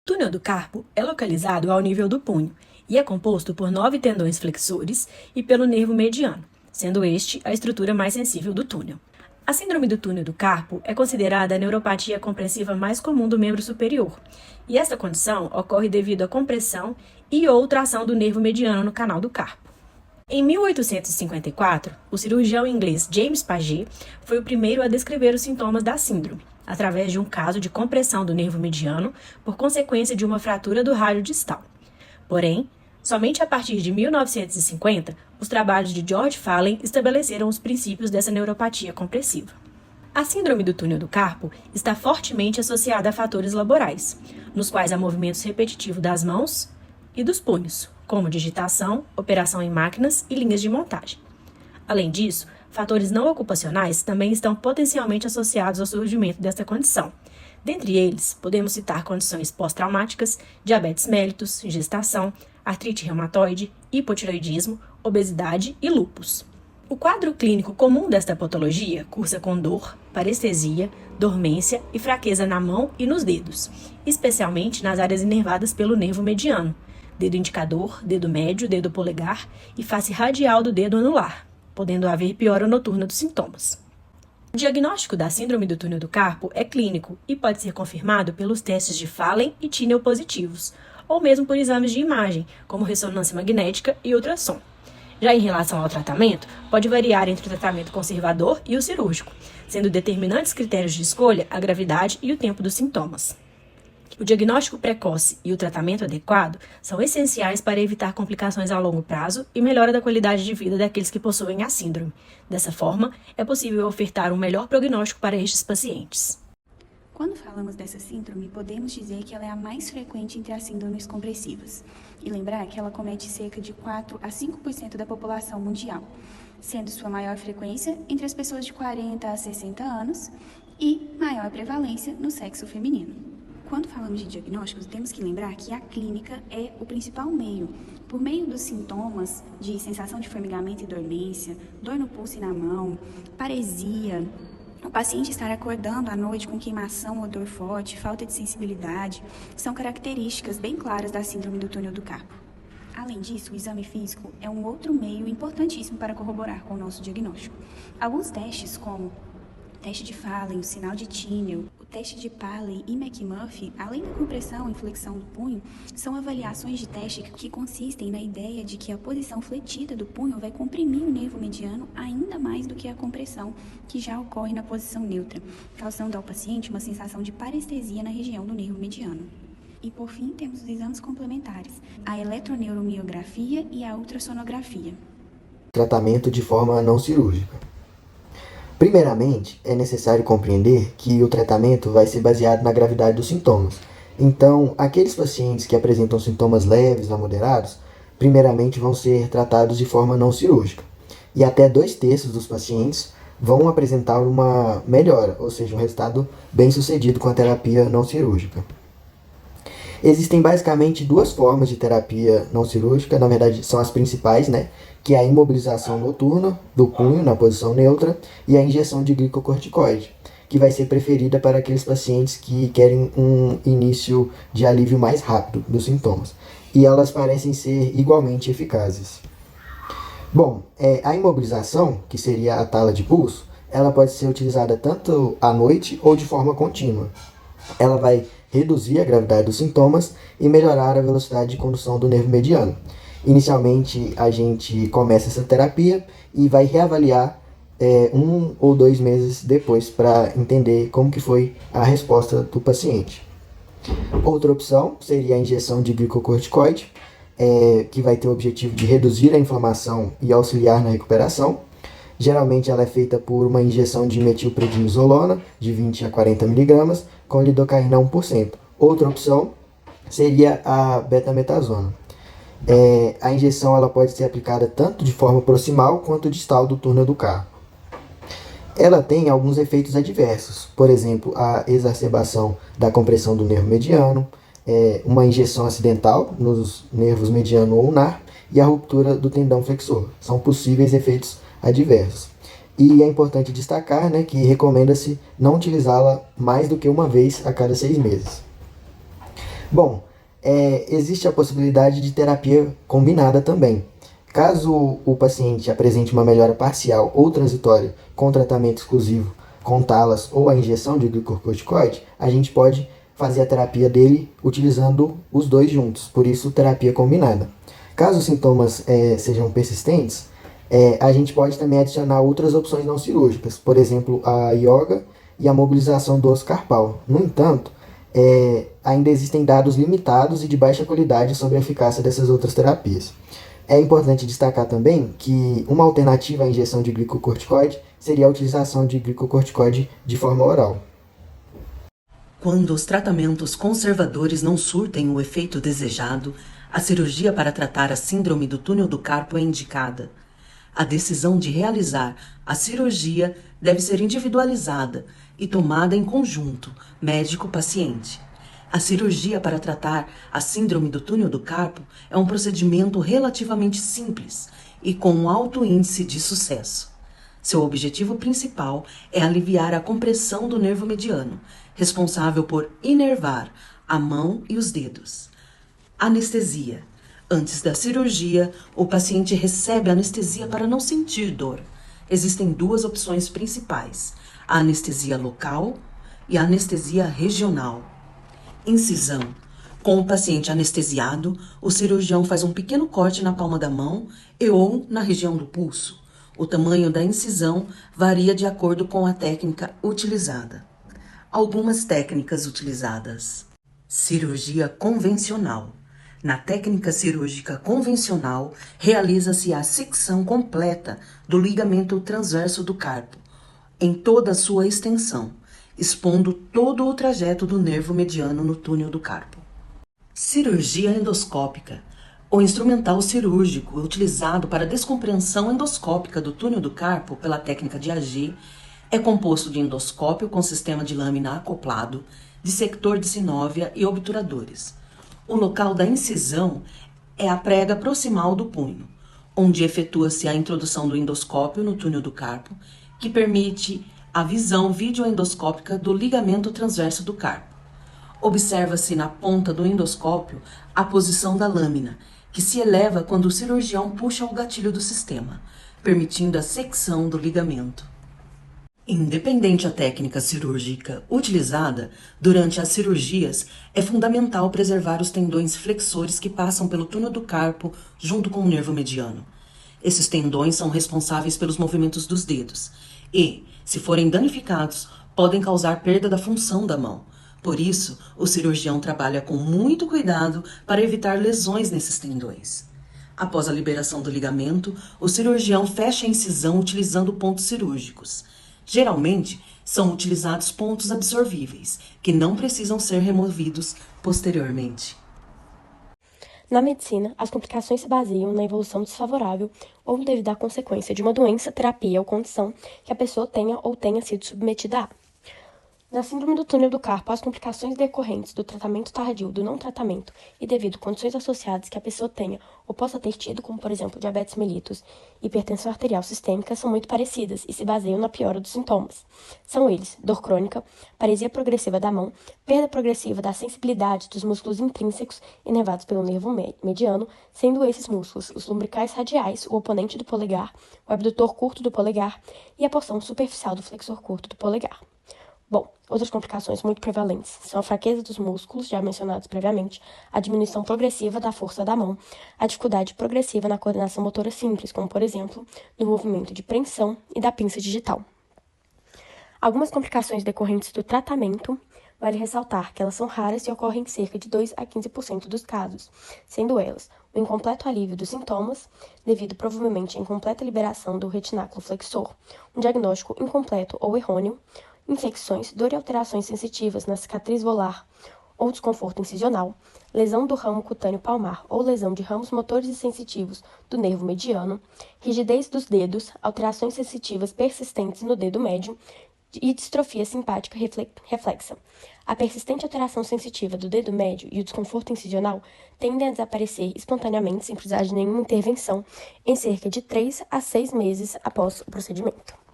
O túnel do carpo é localizado ao nível do punho e é composto por 9 tendões flexores e pelo nervo mediano, sendo este a estrutura mais sensível do túnel. A síndrome do túnel do carpo é considerada a neuropatia compressiva mais comum do membro superior, e esta condição ocorre devido à compressão e ou tração do nervo mediano no canal do carpo. Em 1854, o cirurgião inglês James Paget foi o primeiro a descrever os sintomas da síndrome, através de um caso de compressão do nervo mediano por consequência de uma fratura do rádio distal. Porém, somente a partir de 1950, os trabalhos de George Fallen estabeleceram os princípios dessa neuropatia compressiva. A síndrome do túnel do carpo está fortemente associada a fatores laborais, nos quais há movimentos repetitivos das mãos e dos punhos, como digitação, operação em máquinas e linhas de montagem. Além disso, fatores não ocupacionais também estão potencialmente associados ao surgimento desta condição. Dentre eles, podemos citar condições pós-traumáticas, diabetes mellitus, gestação, artrite reumatoide, hipotireoidismo, obesidade e lúpus. O quadro clínico comum desta patologia cursa com dor, parestesia, dormência e fraqueza na mão e nos dedos, especialmente nas áreas inervadas pelo nervo mediano, dedo indicador, dedo médio, dedo polegar e face radial do dedo anular, podendo haver piora noturna dos sintomas. O diagnóstico da síndrome do túnel do carpo é clínico e pode ser confirmado pelos testes de Fallen e Tinel positivos, ou mesmo por exames de imagem, como ressonância magnética e ultrassom. Já em relação ao tratamento, pode variar entre o tratamento conservador e o cirúrgico, sendo determinantes critérios de escolha a gravidade e o tempo dos sintomas. O diagnóstico precoce e o tratamento adequado são essenciais para evitar complicações a longo prazo e melhora da qualidade de vida daqueles que possuem a síndrome. Dessa forma, é possível ofertar um melhor prognóstico para estes pacientes. Quando falamos dessa síndrome, podemos dizer que ela é a mais frequente entre as síndromes compressivas. E lembrar que ela comete cerca de 4 a 5% da população mundial, sendo sua maior frequência entre as pessoas de 40 a 60 anos e maior prevalência no sexo feminino. Quando falamos de diagnósticos, temos que lembrar que a clínica é o principal meio. Por meio dos sintomas de sensação de formigamento e dormência, dor no pulso e na mão, paresia, o paciente estar acordando à noite com queimação ou dor forte, falta de sensibilidade, são características bem claras da síndrome do túnel do carpo. Além disso, o exame físico é um outro meio importantíssimo para corroborar com o nosso diagnóstico. Alguns testes, como o teste de Fallen, o sinal de Tinel, o teste de Paley e McMurphy, além da compressão e flexão do punho, são avaliações de teste que consistem na ideia de que a posição fletida do punho vai comprimir o nervo mediano ainda mais do que a compressão que já ocorre na posição neutra, causando ao paciente uma sensação de parestesia na região do nervo mediano. E por fim, temos os exames complementares, a eletroneuromiografia e a ultrassonografia. Tratamento de forma não cirúrgica. Primeiramente, é necessário compreender que o tratamento vai ser baseado na gravidade dos sintomas. Então, aqueles pacientes que apresentam sintomas leves a moderados, primeiramente vão ser tratados de forma não cirúrgica. E até 2/3 dos pacientes vão apresentar uma melhora, ou seja, um resultado bem sucedido com a terapia não cirúrgica. Existem basicamente 2 formas de terapia não cirúrgica, na verdade são as principais, que é a imobilização noturna do punho na posição neutra e a injeção de glicocorticoide, que vai ser preferida para aqueles pacientes que querem um início de alívio mais rápido dos sintomas. E elas parecem ser igualmente eficazes. Bom, a imobilização, que seria a tala de pulso, ela pode ser utilizada tanto à noite ou de forma contínua. Ela vai reduzir a gravidade dos sintomas e melhorar a velocidade de condução do nervo mediano. Inicialmente, a gente começa essa terapia e vai reavaliar 1 ou 2 meses depois para entender como que foi a resposta do paciente. Outra opção seria a injeção de glicocorticoide, que vai ter o objetivo de reduzir a inflamação e auxiliar na recuperação. Geralmente ela é feita por uma injeção de metilprednisolona de 20 a 40 mg com lidocaína 1%. Outra opção seria a betametasona. A injeção ela pode ser aplicada tanto de forma proximal quanto distal do túnel do carpo. Ela tem alguns efeitos adversos, por exemplo, a exacerbação da compressão do nervo mediano, uma injeção acidental nos nervos mediano ou ulnar e a ruptura do tendão flexor. São possíveis efeitos adversos. E é importante destacar que recomenda-se não utilizá-la mais do que uma vez a cada 6 meses. Bom, existe a possibilidade de terapia combinada também. Caso o paciente apresente uma melhora parcial ou transitória com tratamento exclusivo com talas ou a injeção de glicocorticoide, a gente pode fazer a terapia dele utilizando os dois juntos, por isso terapia combinada. Caso os sintomas sejam persistentes, a gente pode também adicionar outras opções não cirúrgicas, por exemplo, a yoga e a mobilização do osso carpal. No entanto, ainda existem dados limitados e de baixa qualidade sobre a eficácia dessas outras terapias. É importante destacar também que uma alternativa à injeção de glicocorticoide seria a utilização de glicocorticoide de forma oral. Quando os tratamentos conservadores não surtem o efeito desejado, a cirurgia para tratar a síndrome do túnel do carpo é indicada. A decisão de realizar a cirurgia deve ser individualizada e tomada em conjunto, médico-paciente. A cirurgia para tratar a síndrome do túnel do carpo é um procedimento relativamente simples e com um alto índice de sucesso. Seu objetivo principal é aliviar a compressão do nervo mediano, responsável por inervar a mão e os dedos. Anestesia. Antes da cirurgia, o paciente recebe anestesia para não sentir dor. Existem duas opções principais: a anestesia local e a anestesia regional. Incisão. Com o paciente anestesiado, o cirurgião faz um pequeno corte na palma da mão ou na região do pulso. O tamanho da incisão varia de acordo com a técnica utilizada. Algumas técnicas utilizadas. Cirurgia convencional. Na técnica cirúrgica convencional, realiza-se a secção completa do ligamento transverso do carpo, em toda a sua extensão, expondo todo o trajeto do nervo mediano no túnel do carpo. Cirurgia endoscópica. O instrumental cirúrgico utilizado para a descompreensão endoscópica do túnel do carpo pela técnica de AG é composto de endoscópio com sistema de lâmina acoplado, dissector de sinóvia e obturadores. O local da incisão é a prega proximal do punho, onde efetua-se a introdução do endoscópio no túnel do carpo, que permite a visão videoendoscópica do ligamento transverso do carpo. Observa-se na ponta do endoscópio a posição da lâmina, que se eleva quando o cirurgião puxa o gatilho do sistema, permitindo a secção do ligamento. Independente da técnica cirúrgica utilizada, durante as cirurgias é fundamental preservar os tendões flexores que passam pelo túnel do carpo junto com o nervo mediano. Esses tendões são responsáveis pelos movimentos dos dedos e, se forem danificados, podem causar perda da função da mão. Por isso, o cirurgião trabalha com muito cuidado para evitar lesões nesses tendões. Após a liberação do ligamento, o cirurgião fecha a incisão utilizando pontos cirúrgicos. Geralmente, são utilizados pontos absorvíveis, que não precisam ser removidos posteriormente. Na medicina, as complicações se baseiam na evolução desfavorável ou devido à consequência de uma doença, terapia ou condição que a pessoa tenha ou tenha sido submetida a. Na síndrome do túnel do carpo, as complicações decorrentes do tratamento tardio, do não tratamento e devido a condições associadas que a pessoa tenha ou possa ter tido, como por exemplo diabetes mellitus e hipertensão arterial sistêmica, são muito parecidas e se baseiam na piora dos sintomas. São eles: dor crônica, paresia progressiva da mão, perda progressiva da sensibilidade dos músculos intrínsecos inervados pelo nervo mediano, sendo esses músculos os lumbricais radiais, o oponente do polegar, o abdutor curto do polegar e a porção superficial do flexor curto do polegar. Bom, outras complicações muito prevalentes são a fraqueza dos músculos, já mencionados previamente, a diminuição progressiva da força da mão, a dificuldade progressiva na coordenação motora simples, como, por exemplo, no movimento de preensão e da pinça digital. Algumas complicações decorrentes do tratamento, vale ressaltar que elas são raras e ocorrem em cerca de 2 a 15% dos casos, sendo elas o incompleto alívio dos sintomas, devido provavelmente à incompleta liberação do retináculo flexor, um diagnóstico incompleto ou errôneo, infecções, dor e alterações sensitivas na cicatriz volar ou desconforto incisional, lesão do ramo cutâneo palmar ou lesão de ramos motores e sensitivos do nervo mediano, rigidez dos dedos, alterações sensitivas persistentes no dedo médio e distrofia simpática reflexa. A persistente alteração sensitiva do dedo médio e o desconforto incisional tendem a desaparecer espontaneamente sem precisar de nenhuma intervenção em cerca de 3 a 6 meses após o procedimento.